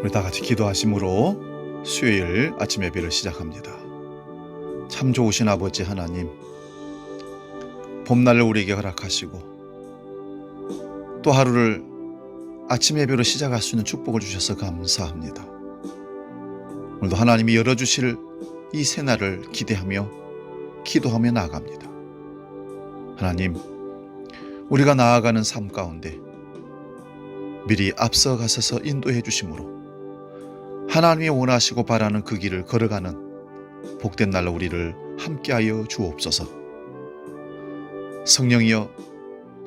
우리 다 같이 기도하심으로 수요일 아침 예배를 시작합니다. 참 좋으신 아버지 하나님, 봄날을 우리에게 허락하시고 또 하루를 아침 예배로 시작할 수 있는 축복을 주셔서 감사합니다. 오늘도 하나님이 열어주실 이 새날을 기대하며 기도하며 나아갑니다. 하나님, 우리가 나아가는 삶 가운데 미리 앞서가셔서 인도해 주심으로 하나님이 원하시고 바라는 그 길을 걸어가는 복된 날로 우리를 함께하여 주옵소서. 성령이여,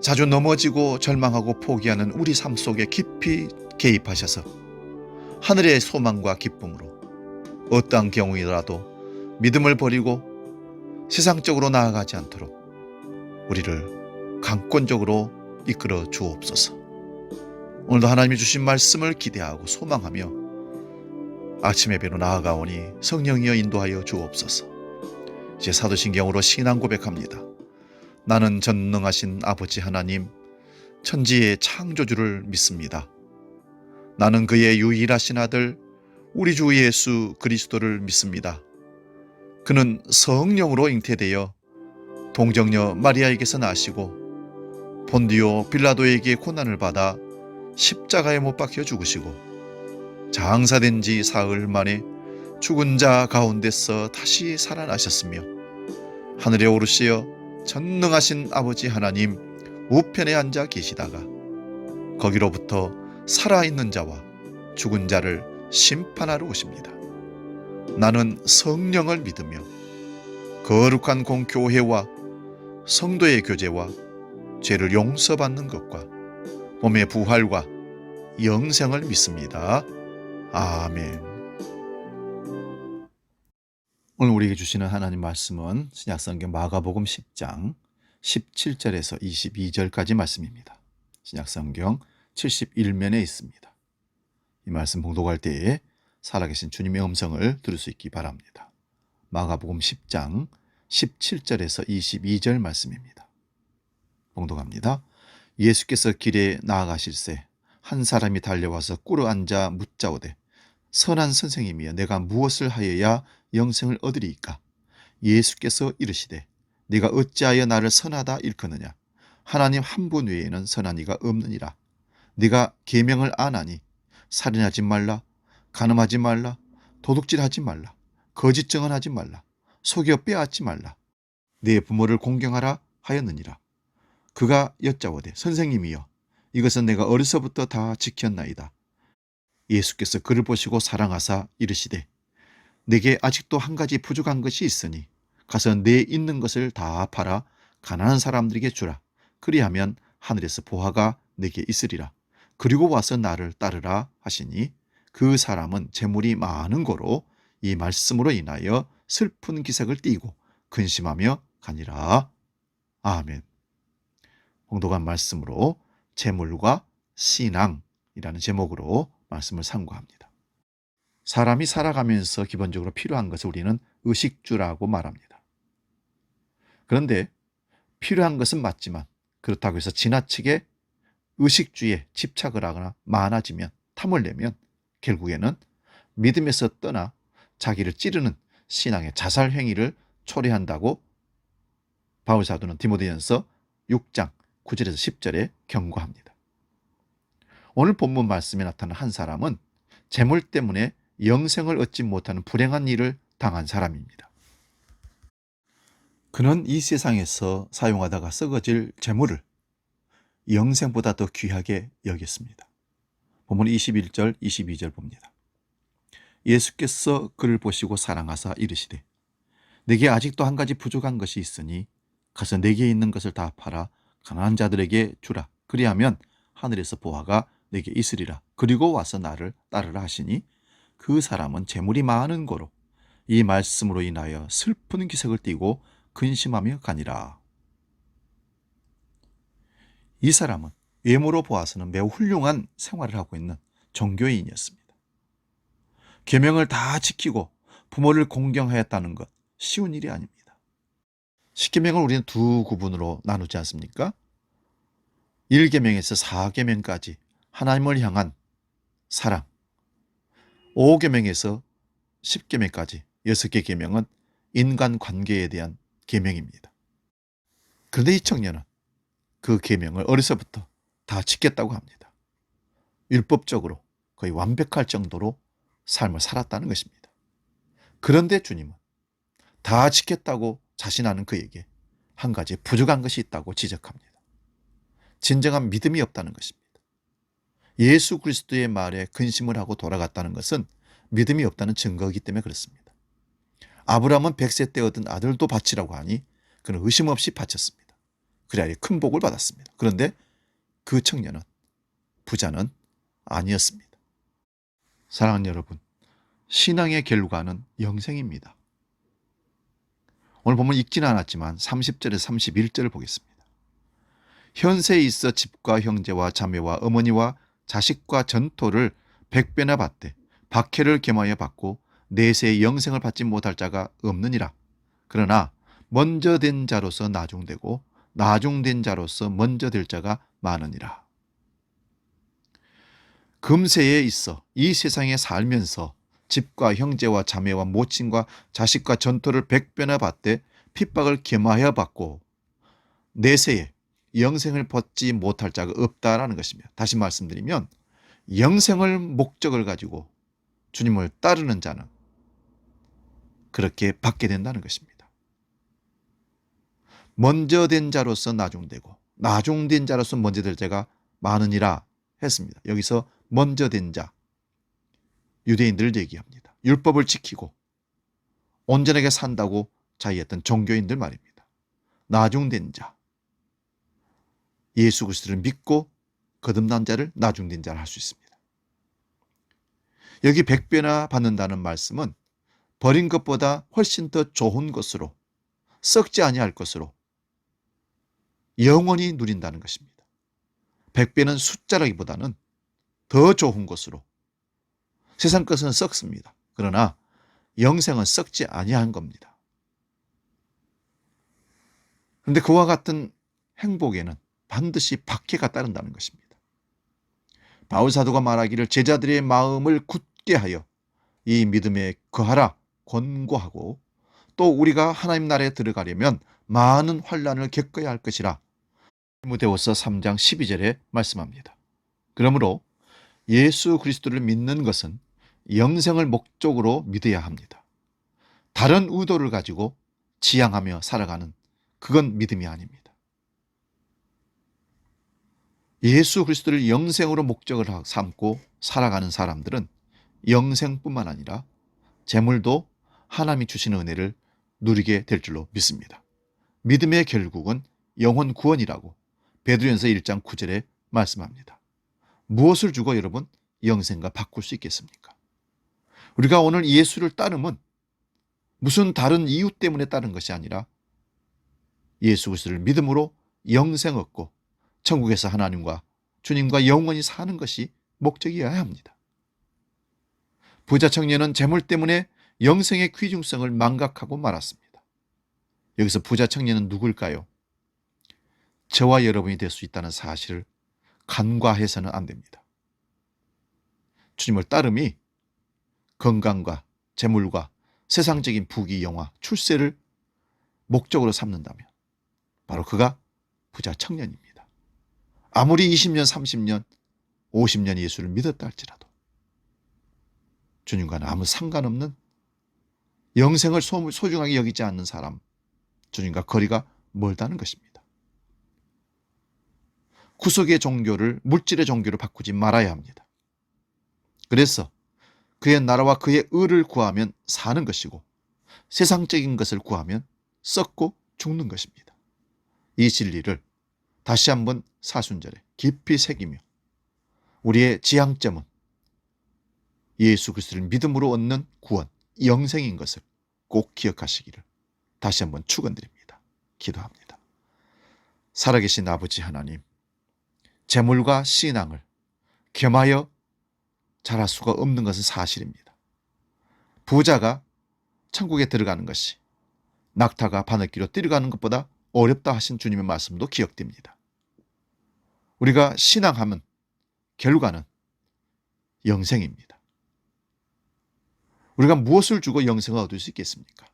자주 넘어지고 절망하고 포기하는 우리 삶 속에 깊이 개입하셔서 하늘의 소망과 기쁨으로 어떠한 경우이라도 믿음을 버리고 세상적으로 나아가지 않도록 우리를 강권적으로 이끌어 주옵소서. 오늘도 하나님이 주신 말씀을 기대하고 소망하며 아침 예배로 나아가오니 성령이여 인도하여 주옵소서. 이제 사도신경으로 신앙 고백합니다. 나는 전능하신 아버지 하나님, 천지의 창조주를 믿습니다. 나는 그의 유일하신 아들 우리 주 예수 그리스도를 믿습니다. 그는 성령으로 잉태되어 동정녀 마리아에게서 나시고 본디오 빌라도에게 고난을 받아 십자가에 못 박혀 죽으시고 장사된 지 사흘 만에 죽은 자 가운데서 다시 살아나셨으며 하늘에 오르시어 전능하신 아버지 하나님 우편에 앉아 계시다가 거기로부터 살아있는 자와 죽은 자를 심판하러 오십니다. 나는 성령을 믿으며 거룩한 공교회와 성도의 교제와 죄를 용서받는 것과 몸의 부활과 영생을 믿습니다. 아멘. 오늘 우리에게 주시는 하나님 말씀은 신약성경 마가복음 10장 17절에서 22절까지 말씀입니다. 신약성경 71면에 있습니다. 이 말씀 봉독할 때에 살아계신 주님의 음성을 들을 수 있기 바랍니다. 마가복음 10장 17절에서 22절 말씀입니다. 봉독합니다. 예수께서 길에 나아가실새 한 사람이 달려와서 꿇어 앉아 묻자오되 선한 선생님이여 내가 무엇을 하여야 영생을 얻으리이까? 예수께서 이르시되 네가 어찌하여 나를 선하다 일컫느냐? 하나님 한 분 외에는 선한 이가 없느니라. 네가 계명을 아나니 살인하지 말라, 간음하지 말라, 도둑질하지 말라, 거짓 증언하지 말라, 속여 빼앗지 말라, 네 부모를 공경하라 하였느니라. 그가 여짜오되 선생님이여 이것은 내가 어려서부터 다 지켰나이다. 예수께서 그를 보시고 사랑하사 이르시되 내게 아직도 한 가지 부족한 것이 있으니 가서 내 있는 것을 다 팔아 가난한 사람들에게 주라. 그리하면 하늘에서 보화가 내게 있으리라. 그리고 와서 나를 따르라 하시니 그 사람은 재물이 많은 고로 이 말씀으로 인하여 슬픈 기색을 띠고 근심하며 가니라. 아멘. 봉독한 말씀으로 재물과 신앙이라는 제목으로 말씀을 상고합니다. 사람이 살아가면서 기본적으로 필요한 것을 우리는 의식주라고 말합니다. 그런데 필요한 것은 맞지만 그렇다고 해서 지나치게 의식주에 집착을 하거나 많아지면 탐을 내면 결국에는 믿음에서 떠나 자기를 찌르는 신앙의 자살 행위를 초래한다고 바울 사도는 디모데전서 6장 9절에서 10절에 경고합니다. 오늘 본문 말씀에 나타난 한 사람은 재물 때문에 영생을 얻지 못하는 불행한 일을 당한 사람입니다. 그는 이 세상에서 사용하다가 썩어질 재물을 영생보다 더 귀하게 여겼습니다. 본문 21절, 22절 봅니다. 예수께서 그를 보시고 사랑하사 이르시되 내게 아직도 한 가지 부족한 것이 있으니 가서 내게 있는 것을 다 팔아 가난한 자들에게 주라. 그리하면 하늘에서 보화가 내게 있으리라. 그리고 와서 나를 따르라 하시니 그 사람은 재물이 많은 고로 이 말씀으로 인하여 슬픈 기색을 띠고 근심하며 가니라. 이 사람은 외모로 보아서는 매우 훌륭한 생활을 하고 있는 종교인이었습니다. 계명을 다 지키고 부모를 공경하였다는 것 쉬운 일이 아닙니다. 십계명을 우리는 두 구분으로 나누지 않습니까? 1계명에서 4계명까지 하나님을 향한 사랑, 5계명에서 10계명까지 6개 계명은 인간관계에 대한 계명입니다. 그런데 이 청년은 그 계명을 어려서부터 다 지켰다고 합니다. 율법적으로 거의 완벽할 정도로 삶을 살았다는 것입니다. 그런데 주님은 다 지켰다고 자신하는 그에게 한 가지 부족한 것이 있다고 지적합니다. 진정한 믿음이 없다는 것입니다. 예수 그리스도의 말에 근심을 하고 돌아갔다는 것은 믿음이 없다는 증거이기 때문에 그렇습니다. 아브라함은 100세 때 얻은 아들도 바치라고 하니 그는 의심 없이 바쳤습니다. 그래야 큰 복을 받았습니다. 그런데 그 청년은, 부자는 아니었습니다. 사랑하는 여러분, 신앙의 결과는 영생입니다. 오늘 보면 읽지는 않았지만 30절에서 31절을 보겠습니다. 현세에 있어 집과 형제와 자매와 어머니와 자식과 전토를 100배나 받되 박해를 겸하여 받고 내세의 영생을 받지 못할 자가 없느니라. 그러나 먼저 된 자로서 나중되고 나중된 자로서 먼저 될 자가 많으니라. 금세에 있어 이 세상에 살면서 집과 형제와 자매와 모친과 자식과 전토를 100배나 받되 핍박을 겸하여 받고 내세에 영생을 받지 못할 자가 없다라는 것입니다. 다시 말씀드리면 영생을 목적을 가지고 주님을 따르는 자는 그렇게 받게 된다는 것입니다. 먼저 된 자로서 나중되고 나중된 자로서 먼저 될 자가 많으니라 했습니다. 여기서 먼저 된 자, 유대인들을 얘기합니다. 율법을 지키고 온전하게 산다고 자의했던 종교인들 말입니다. 나중된 자, 예수 그리스도를 믿고 거듭난 자를 나중된 자를 할 수 있습니다. 여기 100배나 받는다는 말씀은 버린 것보다 훨씬 더 좋은 것으로, 썩지 아니할 것으로 영원히 누린다는 것입니다. 100배는 숫자라기보다는 더 좋은 것으로. 세상 것은 썩습니다. 그러나 영생은 썩지 아니한 겁니다. 그런데 그와 같은 행복에는 반드시 박해가 따른다는 것입니다. 바울 사도가 말하기를 제자들의 마음을 굳게 하여 이 믿음에 거하라 권고하고 또 우리가 하나님 나라에 들어가려면 많은 환난을 겪어야 할 것이라 디모데후서 3장 12절에 말씀합니다. 그러므로 예수 그리스도를 믿는 것은 영생을 목적으로 믿어야 합니다. 다른 의도를 가지고 지향하며 살아가는 그건 믿음이 아닙니다. 예수 그리스도를 영생으로 목적을 삼고 살아가는 사람들은 영생뿐만 아니라 재물도 하나님이 주시는 은혜를 누리게 될 줄로 믿습니다. 믿음의 결국은 영혼 구원이라고 베드로전서 1장 9절에 말씀합니다. 무엇을 주고 여러분 영생과 바꿀 수 있겠습니까? 우리가 오늘 예수를 따르면 무슨 다른 이유 때문에 따른 것이 아니라 예수 그리스도를 믿음으로 영생 얻고 천국에서 하나님과 주님과 영원히 사는 것이 목적이어야 합니다. 부자 청년은 재물 때문에 영생의 귀중성을 망각하고 말았습니다. 여기서 부자 청년은 누굴까요? 저와 여러분이 될 수 있다는 사실을 간과해서는 안 됩니다. 주님을 따름이 건강과 재물과 세상적인 부귀, 영화, 출세를 목적으로 삼는다면 바로 그가 부자 청년입니다. 아무리 20년, 30년, 50년 예수를 믿었다 할지라도 주님과는 아무 상관없는 영생을 소중하게 여기지 않는 사람, 주님과 거리가 멀다는 것입니다. 구속의 종교를 물질의 종교로 바꾸지 말아야 합니다. 그래서 그의 나라와 그의 의를 구하면 사는 것이고 세상적인 것을 구하면 썩고 죽는 것입니다. 이 진리를 다시 한번 사순절에 깊이 새기며 우리의 지향점은 예수 그리스도를 믿음으로 얻는 구원, 영생인 것을 꼭 기억하시기를 다시 한번 축원드립니다. 기도합니다. 살아계신 아버지 하나님, 재물과 신앙을 겸하여 잘할 수가 없는 것은 사실입니다. 부자가 천국에 들어가는 것이 낙타가 바늘기로 뛰어가는 것보다 어렵다 하신 주님의 말씀도 기억됩니다. 우리가 신앙하면 결과는 영생입니다. 우리가 무엇을 주고 영생을 얻을 수 있겠습니까?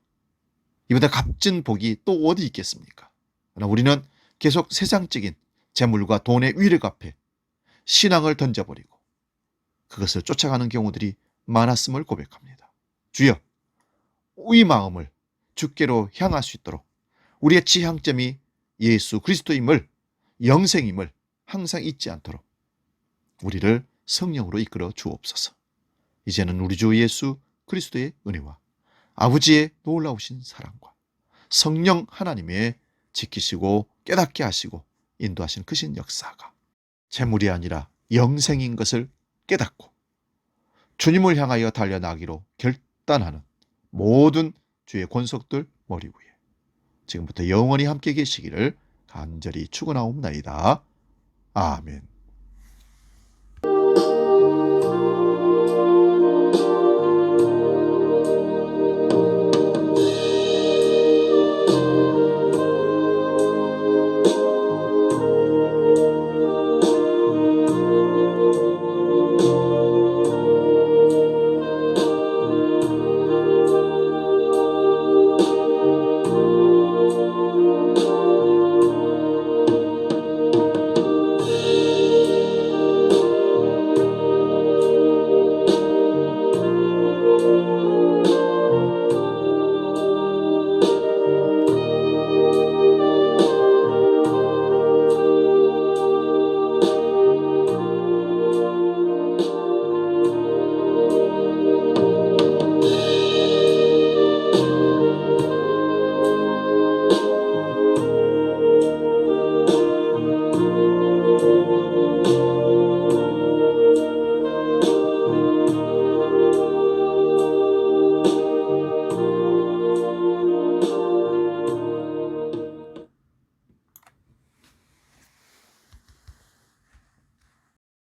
이보다 값진 복이 또 어디 있겠습니까? 그러나 우리는 계속 세상적인 재물과 돈의 위력 앞에 신앙을 던져버리고 그것을 쫓아가는 경우들이 많았음을 고백합니다. 주여, 이 마음을 주께로 향할 수 있도록 우리의 지향점이 예수 그리스도임을, 영생임을 항상 잊지 않도록 우리를 성령으로 이끌어 주옵소서. 이제는 우리 주 예수 그리스도의 은혜와 아버지의 놀라우신 사랑과 성령 하나님의 지키시고 깨닫게 하시고 인도하신 크신 역사가 재물이 아니라 영생인 것을 깨닫고 주님을 향하여 달려나기로 결단하는 모든 주의 권속들 머리 위에 지금부터 영원히 함께 계시기를 간절히 축원하옵나이다. 아멘.